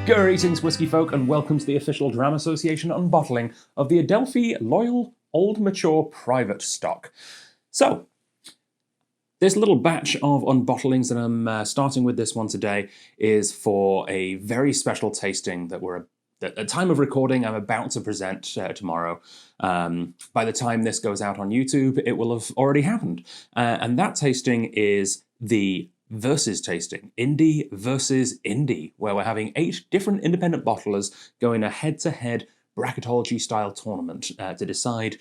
Greetings, whiskey folk, and welcome to the official Dram Association unbottling of the Adelphi Loyal Old Mature Private Stock. So, this little batch of unbottlings that I'm starting with this one today is for a very special tasting that at the time of recording, I'm about to present tomorrow. By the time this goes out on YouTube, it will have already happened. And that tasting is the Versus tasting, Indie versus Indie, where we're having 8 different independent bottlers going a head-to-head bracketology-style tournament to decide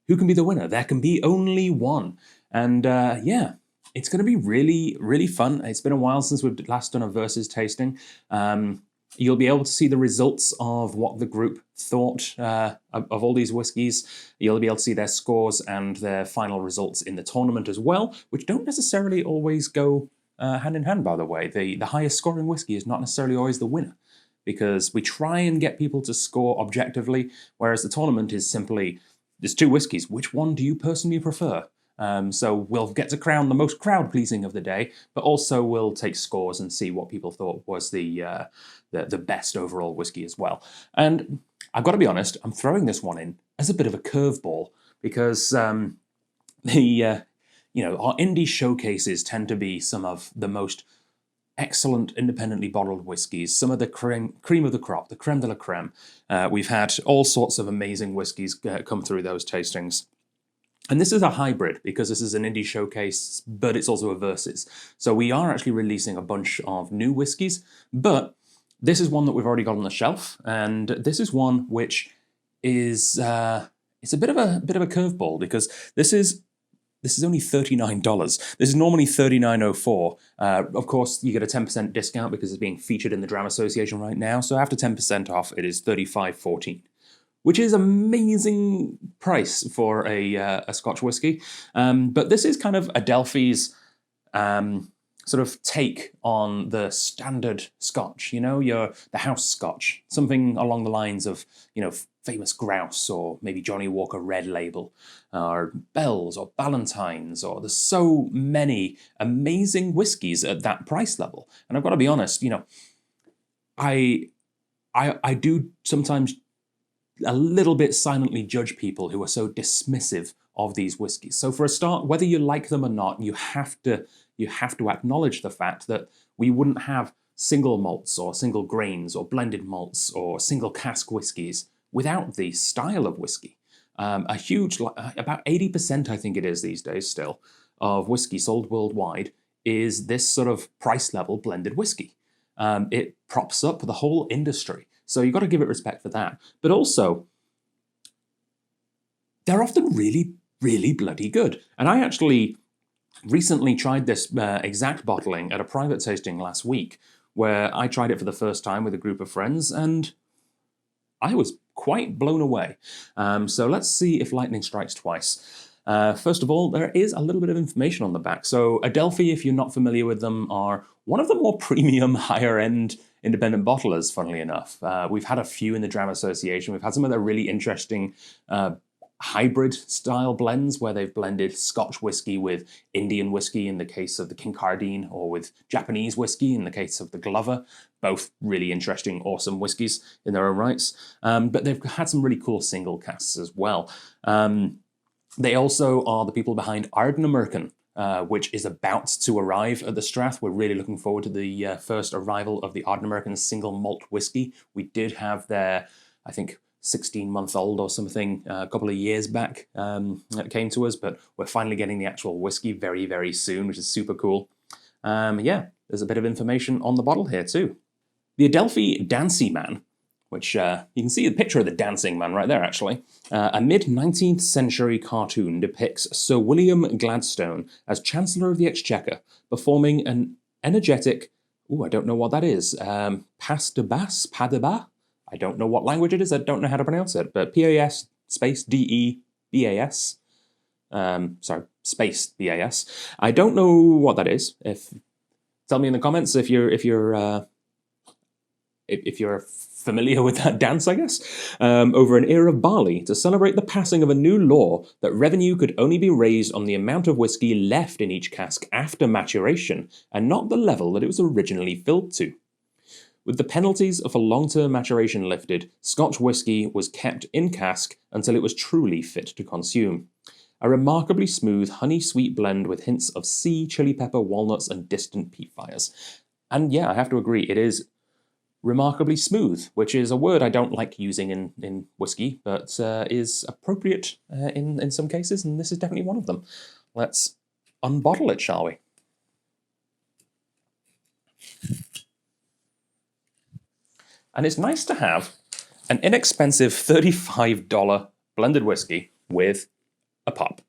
who can be the winner. There can be only one. And yeah, it's going to be really, really fun. It's been a while since we've last done a Versus tasting. You'll be able to see the results of what the group thought of all these whiskies. You'll be able to see their scores and their final results in the tournament as well, which don't necessarily always go hand in hand, by the way. The highest scoring whiskey is not necessarily always the winner, because we try and get people to score objectively, whereas the tournament is simply, there's 2 whiskies, which one do you personally prefer? So we'll get to crown the most crowd-pleasing of the day, but also we'll take scores and see what people thought was the best overall whiskey as well. And I've got to be honest, I'm throwing this one in as a bit of a curveball, because our indie showcases tend to be some of the most excellent independently bottled whiskies, some of the cream of the crop, the creme de la creme. We've had all sorts of amazing whiskies come through those tastings. And this is a hybrid, because this is an indie showcase, but it's also a versus. So we are actually releasing a bunch of new whiskies, but this is one that we've already got on the shelf, and this is one which is it's a bit of a curveball, because this is only $39. This is normally $39.04. Of course, you get a 10% discount because it's being featured in the Dram Association right now. So after 10% off, it is $35.14, which is amazing price for a Scotch whiskey. But this is kind of Adelphi's sort of take on the standard Scotch. The house Scotch, something along the lines of famous Grouse, or maybe Johnny Walker Red Label, or Bell's, or Ballantine's, or there's so many amazing whiskies at that price level. And I've got to be honest, I do sometimes a little bit silently judge people who are so dismissive of these whiskies. So for a start, whether you like them or not, you have to acknowledge the fact that we wouldn't have single malts or single grains or blended malts or single cask whiskies without the style of whiskey. A huge, about 80% I think it is these days still, of whiskey sold worldwide is this sort of price level blended whiskey. It props up the whole industry. So you've got to give it respect for that. But also, they're often really, really bloody good. And I actually recently tried this exact bottling at a private tasting last week, where I tried it for the first time with a group of friends, and I was quite blown away. So let's see if lightning strikes twice. First of all, there is a little bit of information on the back. So Adelphi, if you're not familiar with them, are one of the more premium, higher-end independent bottlers, funnily enough. We've had a few in the Dram Association. We've had some of their really interesting hybrid-style blends, where they've blended Scotch whiskey with Indian whiskey in the case of the Kincardine, or with Japanese whiskey in the case of the Glover. Both really interesting, awesome whiskies in their own rights. But they've had some really cool single casks as well. They also are the people behind Ardnamurchan, which is about to arrive at the Strath. We're really looking forward to the first arrival of the Ardnamurchan single malt whiskey. We did have their, I think, 16-month-old or something a couple of years back that came to us, but we're finally getting the actual whiskey very, very soon, which is super cool. Yeah, there's a bit of information on the bottle here too. The Adelphi Dancey Man, which you can see the picture of the dancing man right there, actually. A mid-19th century cartoon depicts Sir William Gladstone as Chancellor of the Exchequer, performing an energetic, I don't know what that is, pas de bas, pas de bas? I don't know what language it is, I don't know how to pronounce it, but P-A-S space D-E-B-A-S. Sorry, space B-A-S. I don't know what that is. Tell me in the comments if you're familiar with that dance, I guess. Over an ear of barley to celebrate the passing of a new law that revenue could only be raised on the amount of whiskey left in each cask after maturation, and not the level that it was originally filled to. With the penalties of a long-term maturation lifted, Scotch whisky was kept in cask until it was truly fit to consume. A remarkably smooth, honey-sweet blend with hints of sea, chili pepper, walnuts, and distant peat fires. And yeah, I have to agree, it is remarkably smooth, which is a word I don't like using in whiskey, but is appropriate in some cases, and this is definitely one of them. Let's unbottle it, shall we? And it's nice to have an inexpensive $35 blended whiskey with a pop.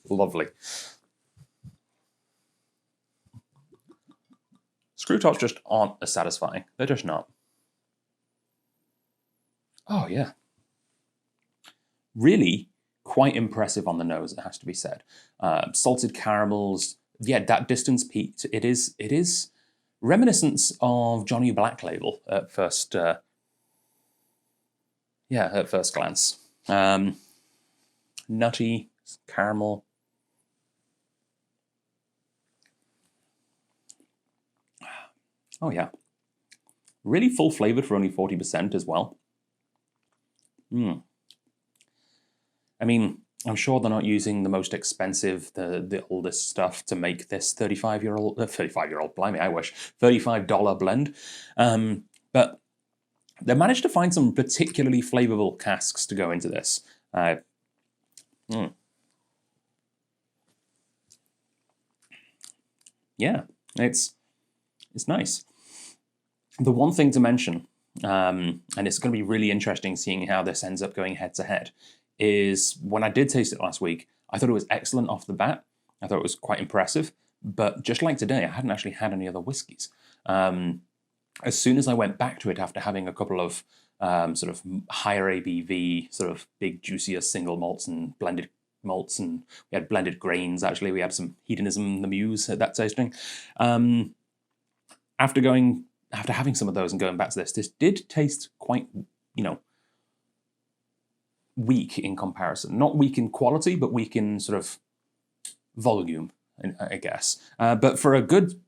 Lovely. Screw tops just aren't as satisfying. They're just not. Oh, yeah. Really quite impressive on the nose, it has to be said. Salted caramels. Yeah, that distance peaked. It is reminiscence of Johnny Black Label at first. At first glance. Nutty caramel. Oh yeah, really full flavored for only 40% as well. I mean, I'm sure they're not using the most expensive, the oldest stuff to make this 35-year-old, blimey, I wish, $35 blend. But they managed to find some particularly flavorful casks to go into this. Yeah, it's nice. The one thing to mention, and it's going to be really interesting seeing how this ends up going head to head, is when I did taste it last week, I thought it was excellent off the bat. I thought it was quite impressive, but just like today, I hadn't actually had any other whiskies. As soon as I went back to it after having a couple of sort of higher ABV, sort of big, juicier single malts and blended malts, and we had blended grains, actually. We had some hedonism, the muse at that tasting. After having some of those and going back to this did taste quite, weak in comparison. Not weak in quality, but weak in sort of volume, I guess. But for a good,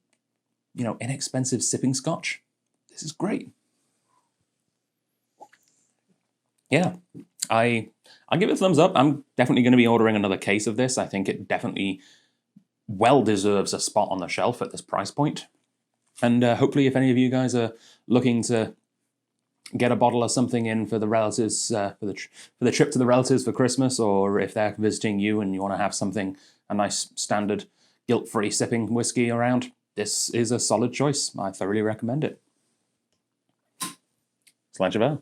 inexpensive sipping scotch, this is great. Yeah, I give it a thumbs up. I'm definitely going to be ordering another case of this. I think it definitely well deserves a spot on the shelf at this price point. And hopefully, if any of you guys are looking to get a bottle of something in for the relatives, for the trip to the relatives for Christmas, or if they're visiting you and you want to have something, a nice standard guilt-free sipping whiskey around, this is a solid choice. I thoroughly recommend it. Sláinte mhath.